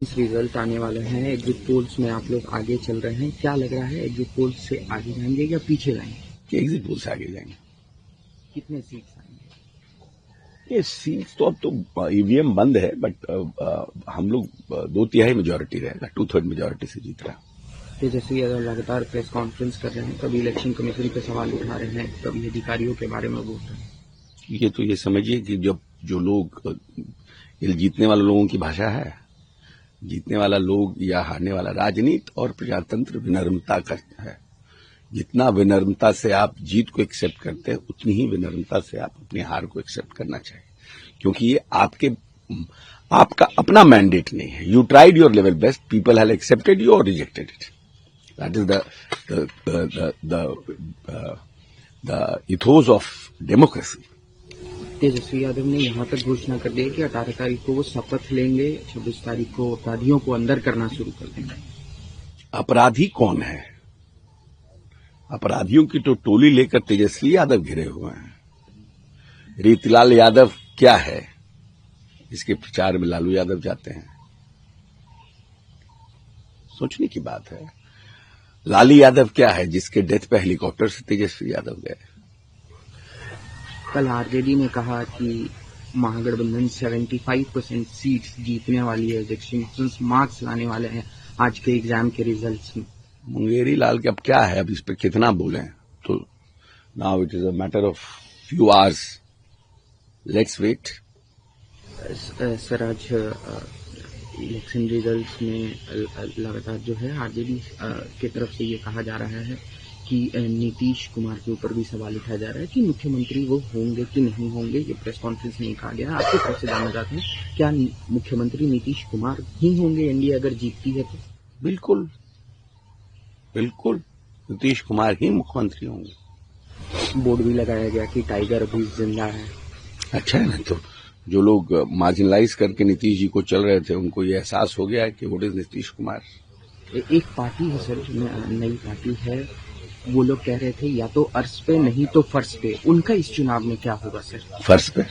Result आने वाले हैं। एग्जिट पोल्स में आप लोग आगे चल रहे हैं, क्या लग रहा है एग्जिट पोल्स से आगे जाएंगे या पीछे जाएंगे? एग्जिट पोल से आगे जाएंगे। कितने सीट्स आएंगे? ये सीट्स तो अब तो ईवीएम बंद है, बट हम लोग 2/3 मेजोरिटी रहेगा, 2/3 मेजोरिटी से जीत रहा। तेजस्वी यादव लगातार प्रेस कॉन्फ्रेंस कर रहे हैं, कभी इलेक्शन कमीशन पे सवाल उठा रहे हैं, कभी अधिकारियों के बारे में बोल रहे हैं। ये तो ये समझिए कि जब जो लोग ये जीतने वाले लोगों की भाषा है, जीतने वाला लोग या हारने वाला, राजनीति और प्रजातंत्र विनम्रता का है। जितना विनम्रता से आप जीत को एक्सेप्ट करते हैं, उतनी ही विनम्रता से आप अपनी हार को एक्सेप्ट करना चाहिए, क्योंकि ये आपका अपना मैंडेट नहीं है। You tried your level best, people have accepted you और rejected it. That is the ethos of democracy. Tejashwi Yadav ने यहाँ तक घोषणा कर दी कि 18 तारीख को वो शपथ लेंगे, 26 तारीख को अपराधियों को अंदर करना शुरू कर देंगे। अपराधी कौन है? अपराधियों की तो टोली लेकर तेजस्वी यादव घिरे हुए हैं। रीतिलाल यादव क्या है, इसके प्रचार में लालू यादव जाते हैं? सोचने की बात है। लालू यादव क्या है, जिसके डेथ पे हेलीकॉप्टर से तेजस्वी यादव गए? कल आरजेडी ने कहा कि महागठबंधन 75% सीट्स जीतने वाली है, इलेक्शन मार्क्स लाने वाले हैं आज के एग्जाम के रिजल्ट्स में। मुंगेरी लाल के अब क्या है, अब इस पे कितना बोलें? तो now it is a matter of few hours, let's wait. Sir, आज इलेक्शन रिजल्ट्स में लगातार जो है आरजेडी की तरफ से ये कहा जा रहा है कि नीतीश कुमार के ऊपर भी सवाल उठाया जा रहा है कि मुख्यमंत्री वो होंगे कि नहीं होंगे। ये प्रेस कॉन्फ्रेंस में कहा गया। आपकी तरफ से जानना चाहते हैं, क्या मुख्यमंत्री नीतीश कुमार ही होंगे एनडीए अगर जीतती है तो? बिल्कुल बिल्कुल, नीतीश कुमार ही मुख्यमंत्री होंगे। बोर्ड भी लगाया गया कि टाइगर अभी जिंदा है। अच्छा है ना? तो जो लोग मार्जिनलाइज करके नीतीश जी को चल रहे थे, उनको ये एहसास हो गया है कि व्हाट इज नीतीश कुमार। एक पार्टी है सर, नई पार्टी है, वो लोग कह रहे थे या तो अर्श पे नहीं तो फर्श पे। उनका इस चुनाव में क्या होगा सर? फर्श पे।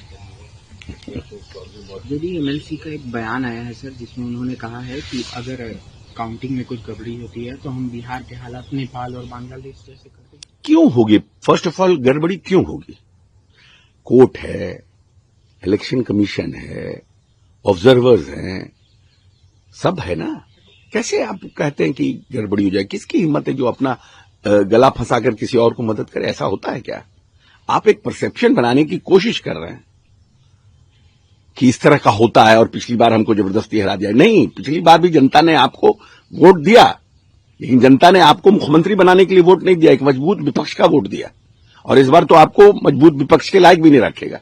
यदि एमएलसी का एक बयान आया है सर, जिसमें उन्होंने कहा है कि अगर काउंटिंग में कुछ गड़बड़ी होती है तो हम बिहार के हालात नेपाल और बांग्लादेश जैसे कर देंगे। क्यों होगी? फर्स्ट ऑफ ऑल, गड़बड़ी क्यों होगी? कोर्ट है, इलेक्शन कमीशन है, ऑब्जर्वर्स हैं, सब है ना। कैसे आप कहते हैं कि गड़बड़ी हो जाए? किसकी हिम्मत है जो अपना गला फंसाकर किसी और को मदद करे? ऐसा होता है क्या? आप एक परसेप्शन बनाने की कोशिश कर रहे हैं कि इस तरह का होता है और पिछली बार हमको जबरदस्ती हरा दिया। नहीं, पिछली बार भी जनता ने आपको वोट दिया, लेकिन जनता ने आपको मुख्यमंत्री बनाने के लिए वोट नहीं दिया, एक मजबूत विपक्ष का वोट दिया। और इस बार तो आपको मजबूत विपक्ष के लायक भी नहीं रखेगा।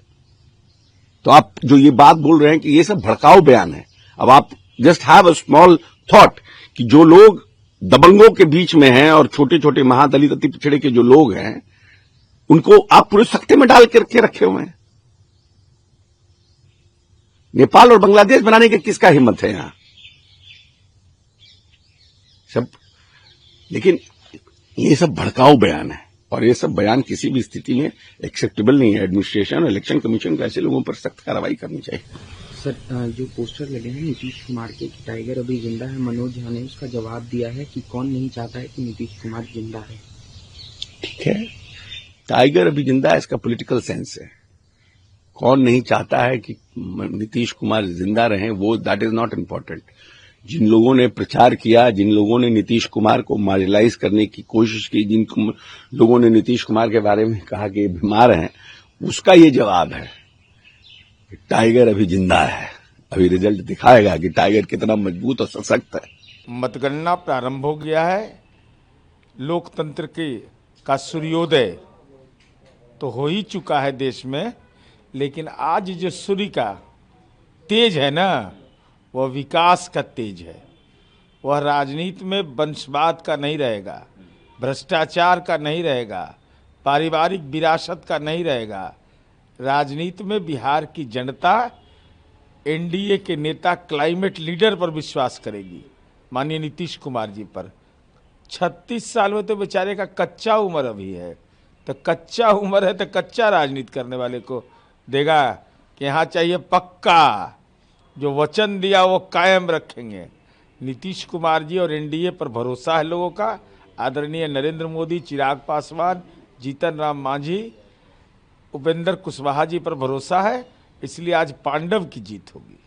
तो आप जो ये बात बोल रहे हैं कि ये सब भड़काऊ बयान है, अब आप just have a small thought कि जो लोग दबंगों के बीच में हैं और छोटे छोटे महादलित अति पिछड़े के जो लोग हैं, उनको आप पूरे सख्ते में डाल करके रखे हुए हैं। नेपाल और बांग्लादेश बनाने की किसका हिम्मत है यहां? सब, लेकिन ये सब भड़काऊ बयान है और ये सब बयान किसी भी स्थिति में एक्सेप्टेबल नहीं है। एडमिनिस्ट्रेशन और इलेक्शन कमीशन को ऐसे लोगों पर सख्त कार्रवाई करनी चाहिए। सर, जो पोस्टर लगे हैं नीतीश कुमार के कि टाइगर अभी जिंदा है, मनोज झा ने उसका जवाब दिया है कि कौन नहीं चाहता है कि नीतीश कुमार जिंदा है। ठीक है, टाइगर अभी जिंदा है, इसका पॉलिटिकल सेंस है। कौन नहीं चाहता है कि नीतीश कुमार जिंदा रहें, वो दैट इज नॉट इम्पोर्टेंट। जिन लोगों ने प्रचार किया, जिन लोगों ने नीतीश कुमार को मार्जिनलाइज करने की कोशिश की, जिन लोगों ने नीतीश कुमार के बारे में कहा कि बीमार हैं, उसका ये जवाब है कि टाइगर अभी जिंदा है। अभी रिजल्ट दिखाएगा कि टाइगर कितना मजबूत और सशक्त है। मतगणना प्रारंभ हो गया है। लोकतंत्र का सूर्योदय तो हो ही चुका है देश में, लेकिन आज जो सूर्य का तेज है ना, वह विकास का तेज है। वह राजनीति में वंशवाद का नहीं रहेगा, भ्रष्टाचार का नहीं रहेगा, पारिवारिक विरासत का नहीं रहेगा। राजनीति में बिहार की जनता एनडीए के नेता क्लाइमेट लीडर पर विश्वास करेगी, माननीय नीतीश कुमार जी पर। 36 साल में तो बेचारे का कच्चा उम्र अभी है, तो कच्चा उम्र है तो कच्चा राजनीति करने वाले को देगा कि यहाँ चाहिए पक्का, जो वचन दिया वो कायम रखेंगे। नीतीश कुमार जी और एनडीए पर भरोसा है लोगों का। आदरणीय नरेंद्र मोदी, चिराग पासवान, जीतन राम मांझी, उपेंद्र कुशवाहा जी पर भरोसा है, इसलिए आज पांडव की जीत होगी।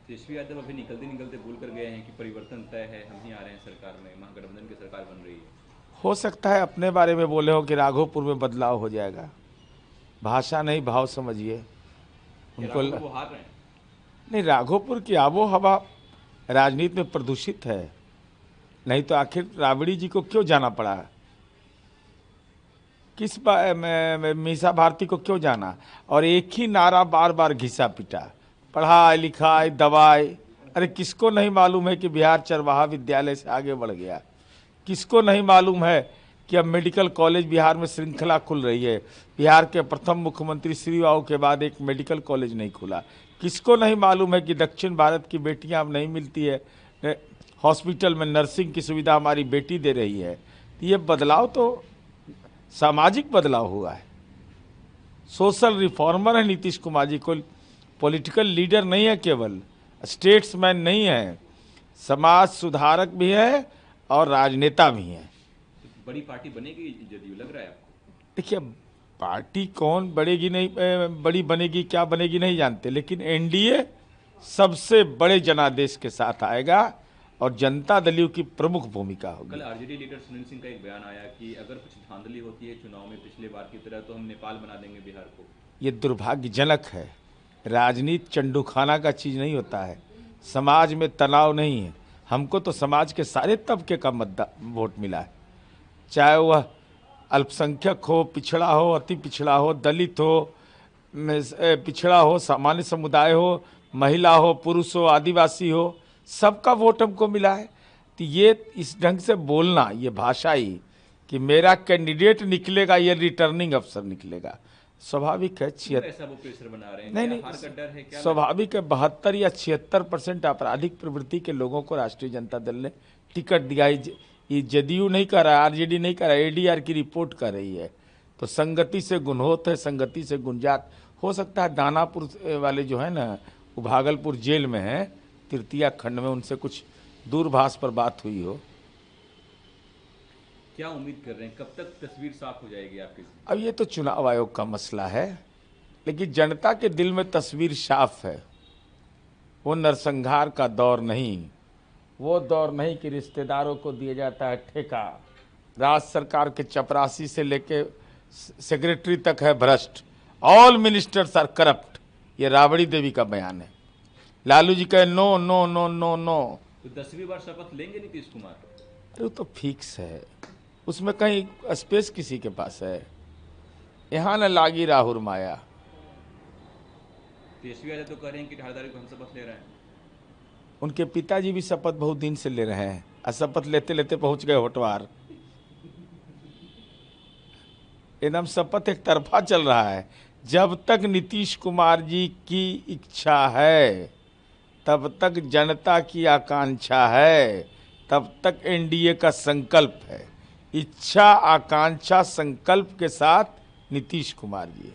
तेजस्वी यादव अभी निकलते निकलते बोल कर गए हैं कि परिवर्तन तय है, हम ही आ रहे हैं सरकार में, महागठबंधन की सरकार बन रही है। हो सकता है अपने बारे में बोले हो कि राघोपुर में बदलाव हो जाएगा। भाषा नहीं, भाव समझिए उनको। वो हार रहे हैं। नहीं, राघोपुर की आबो हवा राजनीति में प्रदूषित है, नहीं तो आखिर राबड़ी जी को क्यों जाना पड़ा? किस मीसा भारती को क्यों जाना? और एक ही नारा बार बार घिसा पिटा, पढ़ाई लिखाई दवाई। अरे किसको नहीं मालूम है कि बिहार चरवाहा विद्यालय से आगे बढ़ गया? किसको नहीं मालूम है कि अब मेडिकल कॉलेज बिहार में श्रृंखला खुल रही है? बिहार के प्रथम मुख्यमंत्री श्री राव के बाद एक मेडिकल कॉलेज नहीं खुला। किसको नहीं मालूम है कि दक्षिण भारत की बेटियां अब नहीं मिलती है हॉस्पिटल में, नर्सिंग की सुविधा हमारी बेटी दे रही है। ये बदलाव तो सामाजिक बदलाव हुआ है। सोशल रिफॉर्मर है नीतीश कुमार जी। को पॉलिटिकल लीडर नहीं है, केवल स्टेट्समैन नहीं है, समाज सुधारक भी है और राजनेता भी है। बड़ी पार्टी बनेगी जदयू, लग रहा है आपको? देखिए, पार्टी कौन बढ़ेगी नहीं बड़ी बनेगी, क्या बनेगी नहीं जानते, लेकिन एनडीए सबसे बड़े जनादेश के साथ आएगा और जनता दल की प्रमुख भूमिका होगी। कल आरजेडी लीडर सुनील सिंह का एक बयान आया कि अगर कुछ धांधली होती है चुनाव में पिछले बार की तरह तो हम नेपाल बना देंगे बिहार को। ये दुर्भाग्यजनक है। राजनीति चंडूखाना का चीज नहीं होता है। समाज में तनाव नहीं है। हमको तो समाज के सारे तबके का वोट मिला है, चाहे वह अल्पसंख्यक हो, पिछड़ा हो, अति पिछड़ा हो, दलित हो, पिछड़ा हो, सामान्य समुदाय हो, महिला हो, पुरुष हो, आदिवासी हो, सबका वोट हमको मिला है। तो ये इस ढंग से बोलना, ये भाषा ही कि मेरा कैंडिडेट निकलेगा, ये रिटर्निंग अफसर निकलेगा, स्वाभाविक है। ऐसा वो प्रेशर बना रहे हैं? नहीं, हार का डर है क्या? स्वाभाविक है। 72 या 76% आपराधिक प्रवृत्ति के लोगों को राष्ट्रीय जनता दल ने टिकट दिया है। ये जदयू नहीं कर रहा है, आरजेडी नहीं कर रहा है, एडीआर की रिपोर्ट कर रही है। तो संगति से गुणहोत है, संगति से गुंजात। हो सकता है दानापुर वाले जो है ना, वो भागलपुर जेल में है, तृतीया खंड में, उनसे कुछ दूरभाष पर बात हुई हो। क्या उम्मीद कर रहे हैं, कब तक तस्वीर साफ हो जाएगी आपकी? अब ये तो चुनाव आयोग का मसला है, लेकिन जनता के दिल में तस्वीर साफ है। वो नरसंहार का दौर नहीं, वो दौर नहीं कि रिश्तेदारों को दिया जाता है ठेका। राज्य सरकार के चपरासी से लेके सेक्रेटरी तक है भ्रष्ट। All ministers are corrupt. ये राबड़ी देवी का बयान है। लालू जी कहे no no no no no. तो 10वीं बार शपथ लेंगे नीतीश कुमार? अरे तो फिक्स है, उसमें कहीं स्पेस किसी के पास है? यहाँ न लागी राहुल माया। तेजस्वी यादव तो कह रहे हैं कि 18 तारीख को हम शपथ ले रहे हैं। उनके पिताजी भी शपथ बहुत दिन से ले रहे हैं, और शपथ लेते लेते पहुंच गए होटवार। एकदम शपथ एक तरफा चल रहा है। जब तक नीतीश कुमार जी की इच्छा है, तब तक जनता की आकांक्षा है, तब तक एनडीए का संकल्प है। इच्छा, आकांक्षा, संकल्प के साथ नीतीश कुमार जी।